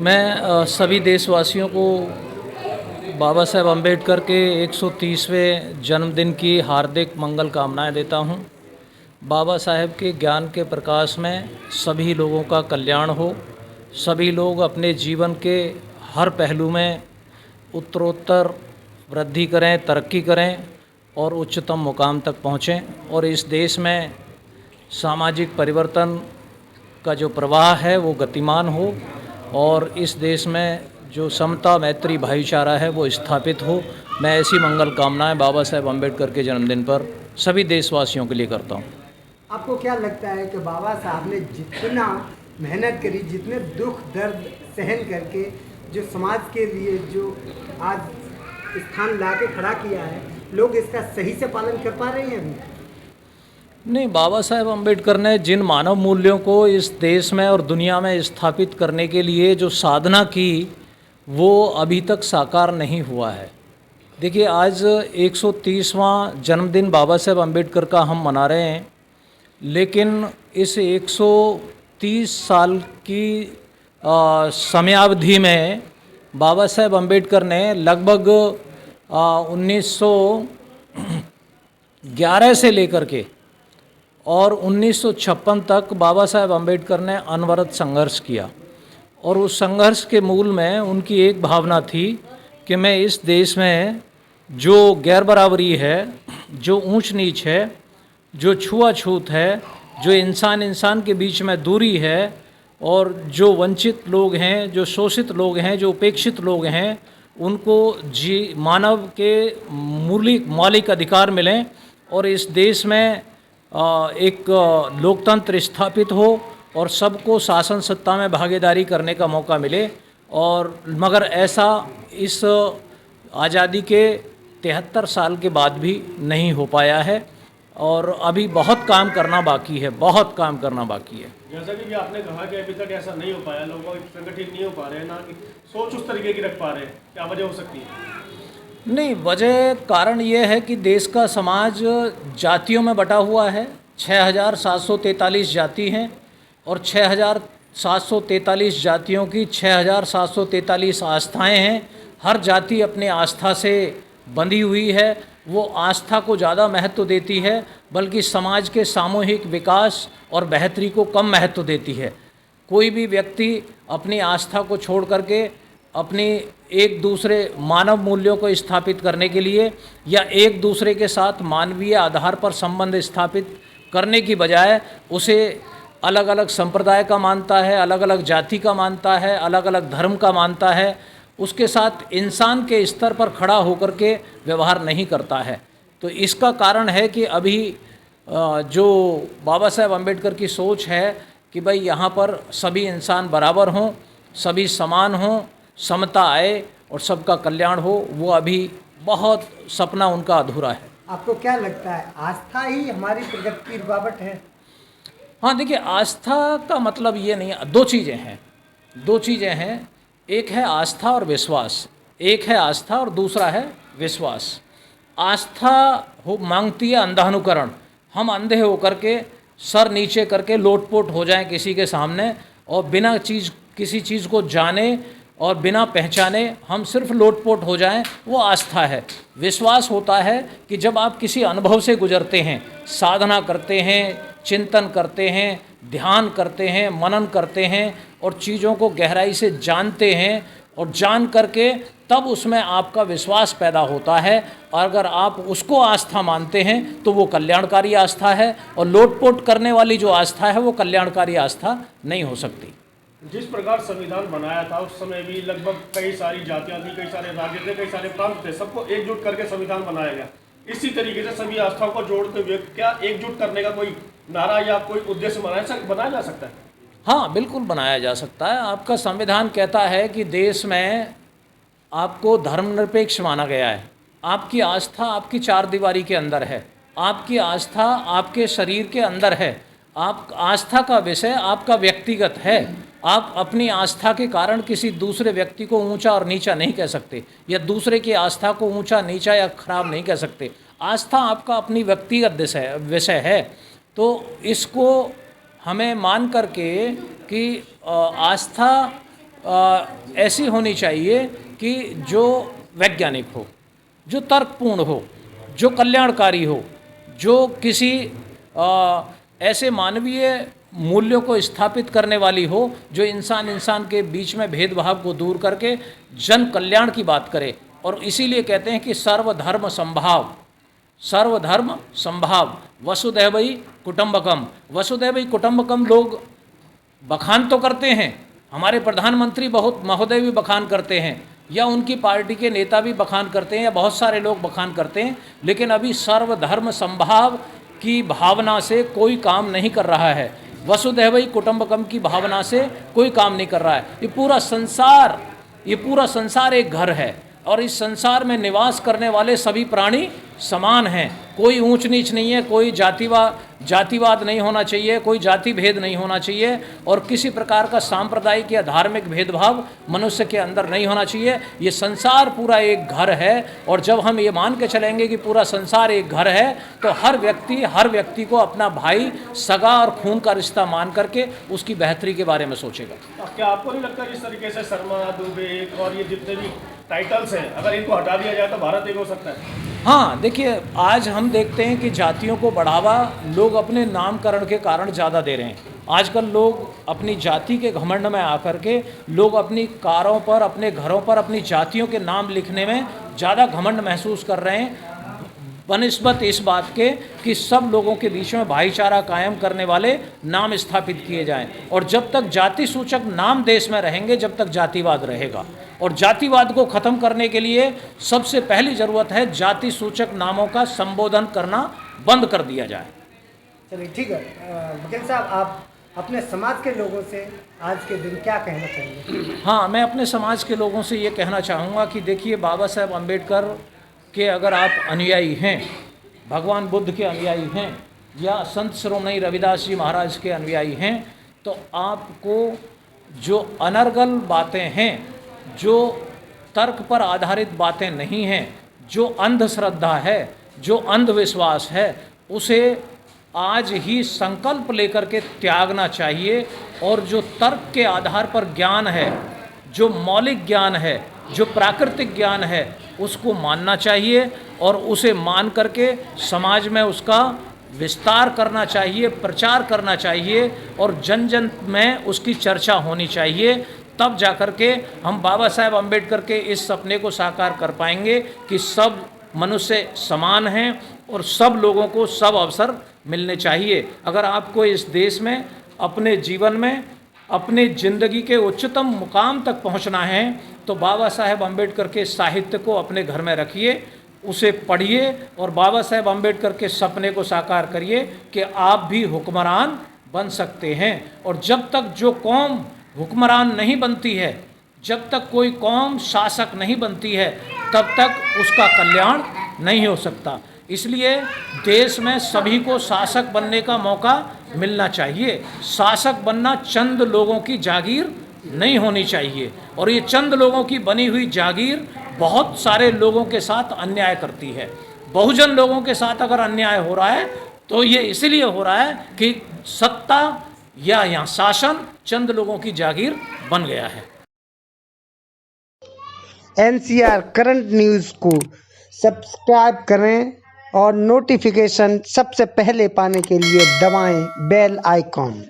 मैं सभी देशवासियों को बाबा साहेब अम्बेडकर के 130वें जन्मदिन की हार्दिक मंगल कामनाएं देता हूं। बाबा साहेब के ज्ञान के प्रकाश में सभी लोगों का कल्याण हो, सभी लोग अपने जीवन के हर पहलू में उत्तरोत्तर वृद्धि करें, तरक्की करें और उच्चतम मुकाम तक पहुँचें और इस देश में सामाजिक परिवर्तन का जो प्रवाह है वो गतिमान हो और इस देश में जो समता, मैत्री, भाईचारा है वो स्थापित हो। मैं ऐसी मंगल कामनाएं बाबा साहेब अम्बेडकर के जन्मदिन पर सभी देशवासियों के लिए करता हूं। आपको क्या लगता है कि बाबा साहब ने जितना मेहनत करी, जितने दुख दर्द सहन करके जो समाज के लिए जो आज स्थान ला के खड़ा किया है, लोग इसका सही से पालन कर पा रहे हैं अभी? नहीं, बाबा साहेब अम्बेडकर ने जिन मानव मूल्यों को इस देश में और दुनिया में स्थापित करने के लिए जो साधना की वो अभी तक साकार नहीं हुआ है। देखिए, आज 130वां जन्मदिन बाबा साहेब अम्बेडकर का हम मना रहे हैं, लेकिन इस 130 साल की समयावधि में बाबा साहेब अम्बेडकर ने लगभग 1911 से लेकर के और 1956 तक बाबा साहेब अम्बेडकर ने अनवरत संघर्ष किया और उस संघर्ष के मूल में उनकी एक भावना थी कि मैं इस देश में जो गैर बराबरी है, जो ऊंच नीच है, जो छुआछूत है, जो इंसान इंसान के बीच में दूरी है और जो वंचित लोग हैं, जो शोषित लोग हैं, जो उपेक्षित लोग हैं, उनको मानव के मौलिक अधिकार मिलें और इस देश में एक लोकतंत्र स्थापित हो और सबको शासन सत्ता में भागीदारी करने का मौका मिले। और मगर ऐसा इस आज़ादी के 73 साल के बाद भी नहीं हो पाया है और अभी बहुत काम करना बाकी है, बहुत काम करना बाकी है। जैसा कि आपने कहा कि अभी तक ऐसा नहीं हो पाया, लोग संगठित नहीं हो पा रहे हैं, ना कि सोच उस तरीके की रख पा रहे हैं, क्या वजह हो सकती है? नहीं, वजह कारण ये है कि देश का समाज जातियों में बटा हुआ है। 6743 जाति हैं और 6743 जातियों की 6743 आस्थाएं हैं। हर जाति अपनी आस्था से बंधी हुई है, वो आस्था को ज़्यादा महत्व देती है, बल्कि समाज के सामूहिक विकास और बेहतरी को कम महत्व देती है। कोई भी व्यक्ति अपनी आस्था को छोड़ करके अपनी एक दूसरे मानव मूल्यों को स्थापित करने के लिए या एक दूसरे के साथ मानवीय आधार पर संबंध स्थापित करने की बजाय उसे अलग अलग संप्रदाय का मानता है, अलग अलग जाति का मानता है, अलग अलग धर्म का मानता है, उसके साथ इंसान के स्तर पर खड़ा होकर के व्यवहार नहीं करता है। तो इसका कारण है कि अभी जो बाबा साहेब अम्बेडकर की सोच है कि भाई यहाँ पर सभी इंसान बराबर हों, सभी समान हों, समता आए और सबका कल्याण हो, वो अभी बहुत सपना उनका अधूरा है। आपको क्या लगता है, आस्था ही हमारी प्रगति की रुकावट है? हाँ, देखिए, आस्था का मतलब ये नहीं है, दो चीज़ें हैं। एक है आस्था और विश्वास, एक है आस्था और दूसरा है विश्वास। आस्था मांगती है अंधानुकरण, हम अंधे होकर के सर नीचे करके लोटपोट हो जाएं किसी के सामने और बिना किसी चीज़ को जाने और बिना पहचाने हम सिर्फ लोटपोट हो जाएं, वो आस्था है। विश्वास होता है कि जब आप किसी अनुभव से गुजरते हैं, साधना करते हैं, चिंतन करते हैं, ध्यान करते हैं, मनन करते हैं और चीज़ों को गहराई से जानते हैं और जान करके तब उसमें आपका विश्वास पैदा होता है और अगर आप उसको आस्था मानते हैं तो वो कल्याणकारी आस्था है और लोटपोट करने वाली जो आस्था है वो कल्याणकारी आस्था नहीं हो सकती। जिस प्रकार संविधान बनाया था उस समय भी लगभग कई सारी जातियां थी, कई सारे राज्य थे, कई सारे प्रांत थे, सबको एकजुट करके संविधान बनाया गया। इसी तरीके से सभी आस्थाओं को जोड़ते हुए क्या एकजुट करने का कोई नारा या कोई उद्देश्य बनाया जा सकता है? हाँ, बिल्कुल बनाया जा सकता है। आपका संविधान कहता है कि देश में आपको धर्मनिरपेक्ष माना गया है। आपकी आस्था आपकी चार दीवारी के अंदर है, आपकी आस्था आपके शरीर के अंदर है, आप आस्था का विषय आपका व्यक्तिगत है। आप अपनी आस्था के कारण किसी दूसरे व्यक्ति को ऊंचा और नीचा नहीं कह सकते या दूसरे की आस्था को ऊंचा, नीचा या खराब नहीं कह सकते। आस्था आपका अपनी व्यक्तिगत विषय है। तो इसको हमें मान करके कि आस्था ऐसी होनी चाहिए कि जो वैज्ञानिक हो, जो तर्कपूर्ण हो, जो कल्याणकारी हो, जो किसी ऐसे मानवीय मूल्यों को स्थापित करने वाली हो, जो इंसान इंसान के बीच में भेदभाव को दूर करके जन कल्याण की बात करे। और इसीलिए कहते हैं कि सर्वधर्म संभाव, सर्वधर्म संभाव, वसुधैवै कुटुम्बकम। वसुधैवै कुटुम्बकम लोग बखान तो करते हैं, हमारे प्रधानमंत्री बहुत महोदय भी बखान करते हैं, या उनकी पार्टी के नेता भी बखान करते हैं, या बहुत सारे लोग बखान करते हैं, लेकिन अभी सर्वधर्म संभाव की भावना से कोई काम नहीं कर रहा है। वसुधैवै कुटुम्बकम की भावना से कोई काम नहीं कर रहा है। ये पूरा संसार एक घर है, और इस संसार में निवास करने वाले सभी प्राणी समान हैं। कोई ऊंच नीच नहीं है, कोई जातिवाद नहीं होना चाहिए, कोई जाति भेद नहीं होना चाहिए, और किसी प्रकार का सांप्रदायिक या धार्मिक भेदभाव मनुष्य के अंदर नहीं होना चाहिए। ये संसार पूरा एक घर है, और जब हम ये मान के चलेंगे कि पूरा संसार एक घर है, तो हर व्यक्ति को अपना भाई, सगा और खून का रिश्ता मान करके उसकी बेहतरी के बारे में सोचेगा। क्या आपको नहीं लगता इस तरीके से शर्मा, दुबे और ये जितने भी टाइटल्स हैं, अगर इनको हटा दिया जाए तो भारत एक हो सकता है? हाँ, देखिए, आज हम देखते हैं कि जातियों को बढ़ावा लोग अपने नामकरण के कारण ज़्यादा दे रहे हैं। आजकल लोग अपनी जाति के घमंड में आकर के लोग अपनी कारों पर, अपने घरों पर अपनी जातियों के नाम लिखने में ज़्यादा घमंड महसूस कर रहे हैं, बनिस्बत इस बात के कि सब लोगों के बीच में भाईचारा कायम करने वाले नाम स्थापित किए जाएं। और जब तक जाति सूचक नाम देश में रहेंगे, जब तक जातिवाद रहेगा। और जातिवाद को ख़त्म करने के लिए सबसे पहली ज़रूरत है जाति सूचक नामों का संबोधन करना बंद कर दिया जाए। चलिए, ठीक है। वकील साहब, आप अपने समाज के लोगों से आज के दिन क्या कहना चाहेंगे? हाँ, मैं अपने समाज के लोगों से ये कहना चाहूँगा कि देखिए, बाबा साहेब अम्बेडकर के अगर आप अनुयायी हैं, भगवान बुद्ध के अनुयायी हैं, या संत शिरोमणि रविदास जी महाराज के अनुयायी हैं, तो आपको जो अनर्गल बातें हैं, जो तर्क पर आधारित बातें नहीं हैं, जो अंधश्रद्धा है, जो अंधविश्वास है, उसे आज ही संकल्प लेकर के त्यागना चाहिए। और जो तर्क के आधार पर ज्ञान है, जो मौलिक ज्ञान है, जो प्राकृतिक ज्ञान है, उसको मानना चाहिए, और उसे मान करके समाज में उसका विस्तार करना चाहिए, प्रचार करना चाहिए, और जन जन में उसकी चर्चा होनी चाहिए। तब जाकर के हम बाबा साहेब अम्बेडकर के इस सपने को साकार कर पाएंगे कि सब मनुष्य समान हैं और सब लोगों को सब अवसर मिलने चाहिए। अगर आपको इस देश में अपने जीवन में, अपने ज़िंदगी के उच्चतम मुकाम तक पहुंचना है, तो बाबा साहेब अम्बेडकर के साहित्य को अपने घर में रखिए, उसे पढ़िए, और बाबा साहेब अम्बेडकर के सपने को साकार करिए कि आप भी हुक्मरान बन सकते हैं। और जब तक जो कौम हुक्मरान नहीं बनती है, जब तक कोई कौम शासक नहीं बनती है, तब तक उसका कल्याण नहीं हो सकता। इसलिए देश में सभी को शासक बनने का मौका मिलना चाहिए। शासक बनना चंद लोगों की जागीर नहीं होनी चाहिए, और ये चंद लोगों की बनी हुई जागीर बहुत सारे लोगों के साथ अन्याय करती है। बहुजन लोगों के साथ अगर अन्याय हो रहा है, तो ये इसलिए हो रहा है कि सत्ता या यहाँ शासन चंद लोगों की जागीर बन गया है। NCR करंट न्यूज़ को सब्सक्राइब करें और नोटिफिकेशन सबसे पहले पाने के लिए दबाएं बेल आइकॉन।